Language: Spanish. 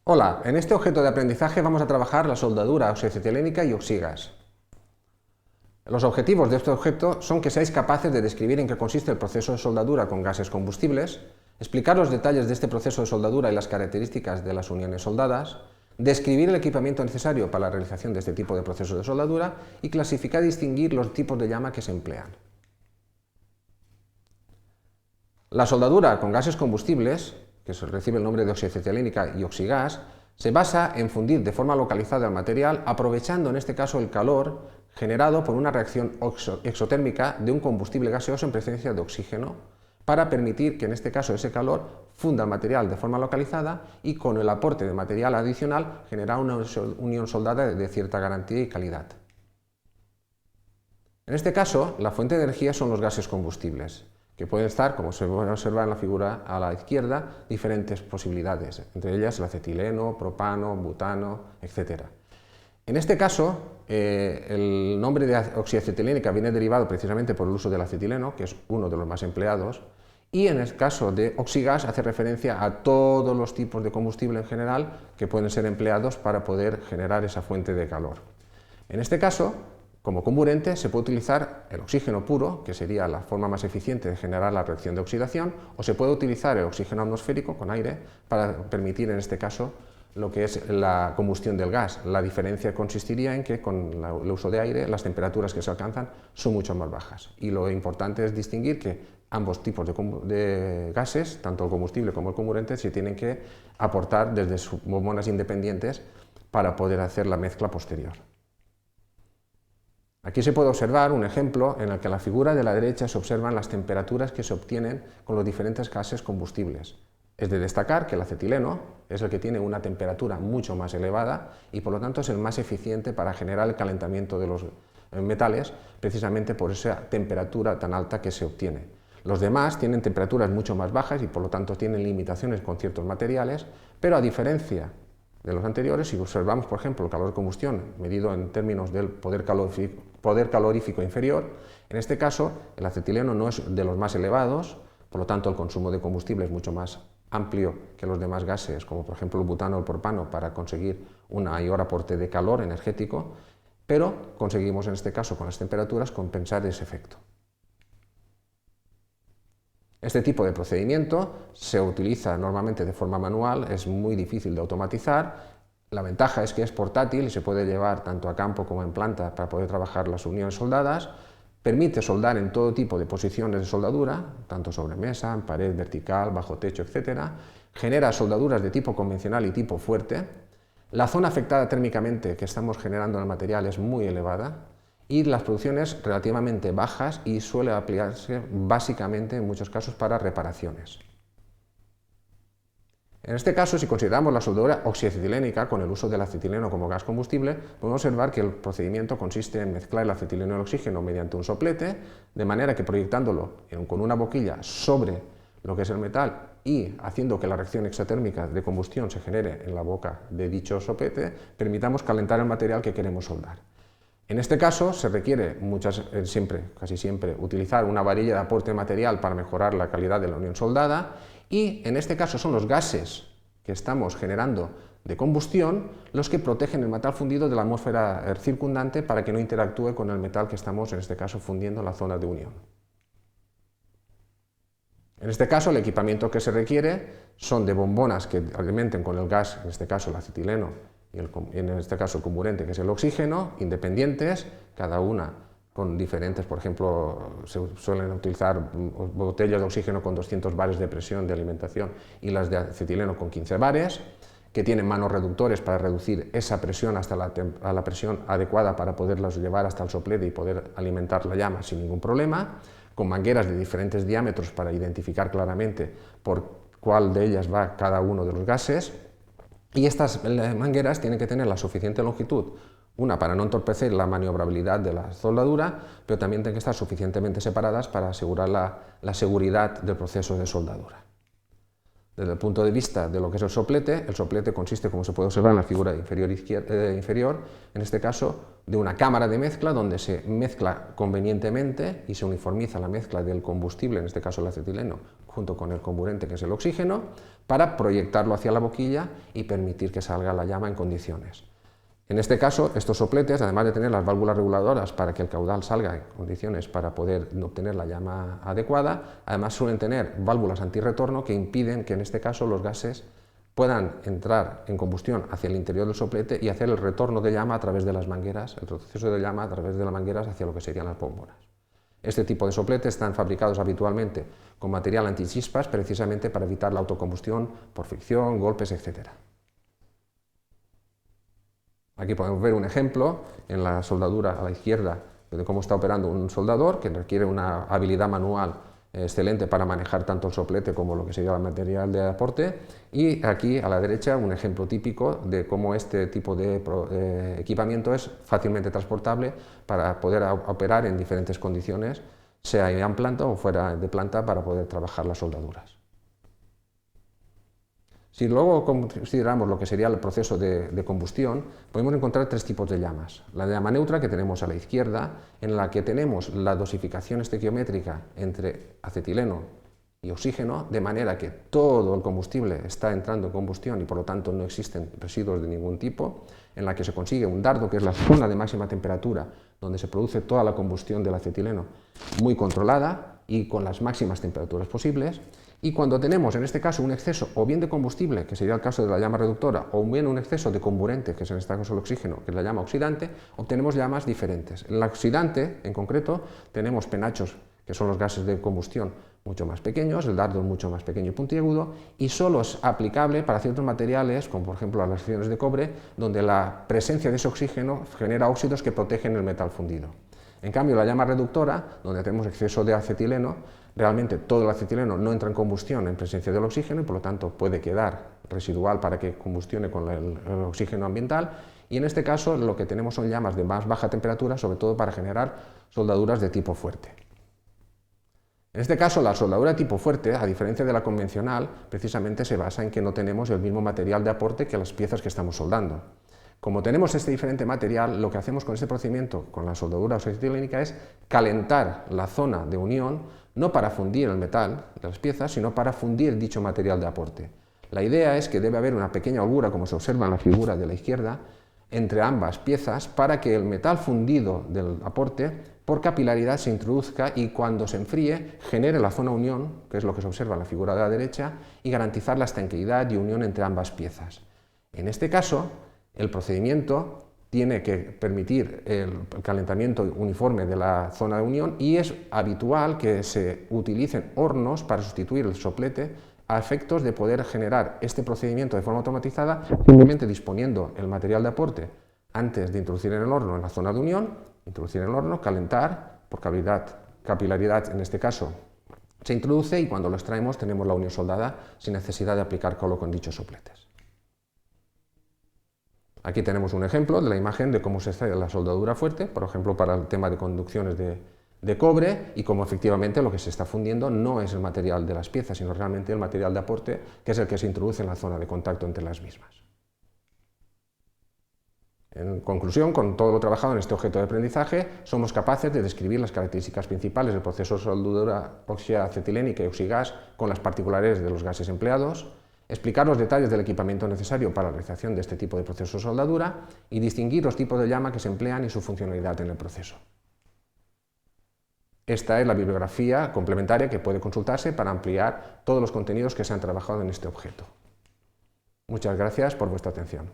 Hola, en este objeto de aprendizaje vamos a trabajar la soldadura oxiacetilénica y oxigas. Los objetivos de este objeto son que seáis capaces de describir en qué consiste el proceso de soldadura con gases combustibles, explicar los detalles de este proceso de soldadura y las características de las uniones soldadas, describir el equipamiento necesario para la realización de este tipo de proceso de soldadura y clasificar y distinguir los tipos de llama que se emplean. La soldadura con gases combustibles, que recibe el nombre de oxiacetilénica y oxigas, se basa en fundir de forma localizada el material, aprovechando en este caso el calor generado por una reacción exotérmica de un combustible gaseoso en presencia de oxígeno, para permitir que en este caso ese calor funda el material de forma localizada y con el aporte de material adicional generar una unión soldada de cierta garantía y calidad. En este caso, la fuente de energía son los gases combustibles, que pueden estar, como se puede observar en la figura a la izquierda, diferentes posibilidades, entre ellas el acetileno, propano, butano, etc. En este caso, el nombre de oxiacetilénica viene derivado precisamente por el uso del acetileno, que es uno de los más empleados, y en el caso de oxigas hace referencia a todos los tipos de combustible en general que pueden ser empleados para poder generar esa fuente de calor. En este caso, como comburente se puede utilizar el oxígeno puro, que sería la forma más eficiente de generar la reacción de oxidación, o se puede utilizar el oxígeno atmosférico con aire para permitir en este caso lo que es la combustión del gas. La diferencia consistiría en que con el uso de aire las temperaturas que se alcanzan son mucho más bajas, y lo importante es distinguir que ambos tipos de gases, tanto el combustible como el comburente, se tienen que aportar desde sus bombonas independientes para poder hacer la mezcla posterior. Aquí se puede observar un ejemplo en el que en la figura de la derecha se observan las temperaturas que se obtienen con los diferentes gases combustibles. Es de destacar que el acetileno es el que tiene una temperatura mucho más elevada y por lo tanto es el más eficiente para generar el calentamiento de los metales, precisamente por esa temperatura tan alta que se obtiene. Los demás tienen temperaturas mucho más bajas y por lo tanto tienen limitaciones con ciertos materiales, pero a diferencia de los anteriores, si observamos por ejemplo el calor de combustión medido en términos del poder calorífico inferior, en este caso el acetileno no es de los más elevados, por lo tanto el consumo de combustible es mucho más amplio que los demás gases, como por ejemplo el butano o el propano, para conseguir un mayor aporte de calor energético, pero conseguimos en este caso con las temperaturas compensar ese efecto. Este tipo de procedimiento se utiliza normalmente de forma manual, es muy difícil de automatizar. La ventaja es que es portátil y se puede llevar tanto a campo como en planta para poder trabajar las uniones soldadas. Permite soldar en todo tipo de posiciones de soldadura, tanto sobre mesa, en pared vertical, bajo techo, etc. Genera soldaduras de tipo convencional y tipo fuerte. La zona afectada térmicamente que estamos generando en el material es muy elevada y las producciones relativamente bajas y suele aplicarse básicamente en muchos casos para reparaciones. En este caso, si consideramos la soldadura oxiacetilénica con el uso del acetileno como gas combustible, podemos observar que el procedimiento consiste en mezclar el acetileno y el oxígeno mediante un soplete, de manera que proyectándolo con una boquilla sobre lo que es el metal y haciendo que la reacción exotérmica de combustión se genere en la boca de dicho soplete, permitamos calentar el material que queremos soldar. En este caso se requiere casi siempre utilizar una varilla de aporte material para mejorar la calidad de la unión soldada, y en este caso son los gases que estamos generando de combustión los que protegen el metal fundido de la atmósfera circundante para que no interactúe con el metal que estamos en este caso fundiendo en la zona de unión. En este caso el equipamiento que se requiere son de bombonas que alimenten con el gas, en este caso el acetileno, y en este caso el comburente, que es el oxígeno, independientes, cada una con diferentes, por ejemplo, se suelen utilizar botellas de oxígeno con 200 bares de presión de alimentación y las de acetileno con 15 bares, que tienen manos reductores para reducir esa presión hasta la presión adecuada para poderlas llevar hasta el soplete y poder alimentar la llama sin ningún problema, con mangueras de diferentes diámetros para identificar claramente por cuál de ellas va cada uno de los gases. Y estas mangueras tienen que tener la suficiente longitud, una para no entorpecer la maniobrabilidad de la soldadura, pero también tienen que estar suficientemente separadas para asegurar la seguridad del proceso de soldadura. Desde el punto de vista de lo que es el soplete consiste, como se puede observar en la figura inferior, en este caso, de una cámara de mezcla donde se mezcla convenientemente y se uniformiza la mezcla del combustible, en este caso el acetileno, junto con el comburente, que es el oxígeno, para proyectarlo hacia la boquilla y permitir que salga la llama en condiciones. En este caso, estos sopletes, además de tener las válvulas reguladoras para que el caudal salga en condiciones para poder obtener la llama adecuada, además suelen tener válvulas antirretorno que impiden que en este caso los gases puedan entrar en combustión hacia el interior del soplete y hacer el retorno de llama a través de las mangueras, el proceso de llama a través de las mangueras hacia lo que serían las pólvoras. Este tipo de sopletes están fabricados habitualmente con material antichispas precisamente para evitar la autocombustión por fricción, golpes, etc. Aquí podemos ver un ejemplo en la soldadura a la izquierda de cómo está operando un soldador que requiere una habilidad manual excelente para manejar tanto el soplete como lo que sería el material de aporte, y aquí a la derecha un ejemplo típico de cómo este tipo de equipamiento es fácilmente transportable para poder operar en diferentes condiciones, sea en planta o fuera de planta, para poder trabajar las soldaduras. Si luego consideramos lo que sería el proceso de combustión, podemos encontrar tres tipos de llamas. La llama neutra, que tenemos a la izquierda, en la que tenemos la dosificación estequiométrica entre acetileno y oxígeno, de manera que todo el combustible está entrando en combustión y por lo tanto no existen residuos de ningún tipo, en la que se consigue un dardo, que es la zona de máxima temperatura, donde se produce toda la combustión del acetileno, muy controlada y con las máximas temperaturas posibles. Y cuando tenemos en este caso un exceso o bien de combustible, que sería el caso de la llama reductora, o bien un exceso de comburente, que es en este caso el oxígeno, que es la llama oxidante, obtenemos llamas diferentes. En la oxidante, en concreto, tenemos penachos, que son los gases de combustión mucho más pequeños, el dardo mucho más pequeño y puntiagudo, y solo es aplicable para ciertos materiales, como por ejemplo las lecciones de cobre, donde la presencia de ese oxígeno genera óxidos que protegen el metal fundido. En cambio, la llama reductora, donde tenemos exceso de acetileno, realmente todo el acetileno no entra en combustión en presencia del oxígeno y por lo tanto puede quedar residual para que combustione con el oxígeno ambiental, y en este caso lo que tenemos son llamas de más baja temperatura, sobre todo para generar soldaduras de tipo fuerte. En este caso, la soldadura de tipo fuerte, a diferencia de la convencional, precisamente se basa en que no tenemos el mismo material de aporte que las piezas que estamos soldando. Como tenemos este diferente material, lo que hacemos con este procedimiento, con la soldadura acetilínica, es calentar la zona de unión, no para fundir el metal de las piezas, sino para fundir dicho material de aporte. La idea es que debe haber una pequeña holgura, como se observa en la figura de la izquierda, entre ambas piezas, para que el metal fundido del aporte por capilaridad se introduzca y cuando se enfríe genere la zona unión, que es lo que se observa en la figura de la derecha, y garantizar la estanqueidad y unión entre ambas piezas. En este caso, el procedimiento tiene que permitir el calentamiento uniforme de la zona de unión y es habitual que se utilicen hornos para sustituir el soplete a efectos de poder generar este procedimiento de forma automatizada, simplemente disponiendo el material de aporte antes de introducir en el horno en la zona de unión, introducir en el horno, calentar, por capilaridad en este caso se introduce y cuando lo extraemos tenemos la unión soldada sin necesidad de aplicar colo con dichos sopletes. Aquí tenemos un ejemplo de la imagen de cómo se extrae la soldadura fuerte, por ejemplo para el tema de conducciones de cobre, y cómo efectivamente lo que se está fundiendo no es el material de las piezas, sino realmente el material de aporte, que es el que se introduce en la zona de contacto entre las mismas. En conclusión, con todo lo trabajado en este objeto de aprendizaje, somos capaces de describir las características principales del proceso de soldadura oxiacetilénica y oxigas con las particularidades de los gases empleados, explicar los detalles del equipamiento necesario para la realización de este tipo de proceso de soldadura y distinguir los tipos de llama que se emplean y su funcionalidad en el proceso. Esta es la bibliografía complementaria que puede consultarse para ampliar todos los contenidos que se han trabajado en este objeto. Muchas gracias por vuestra atención.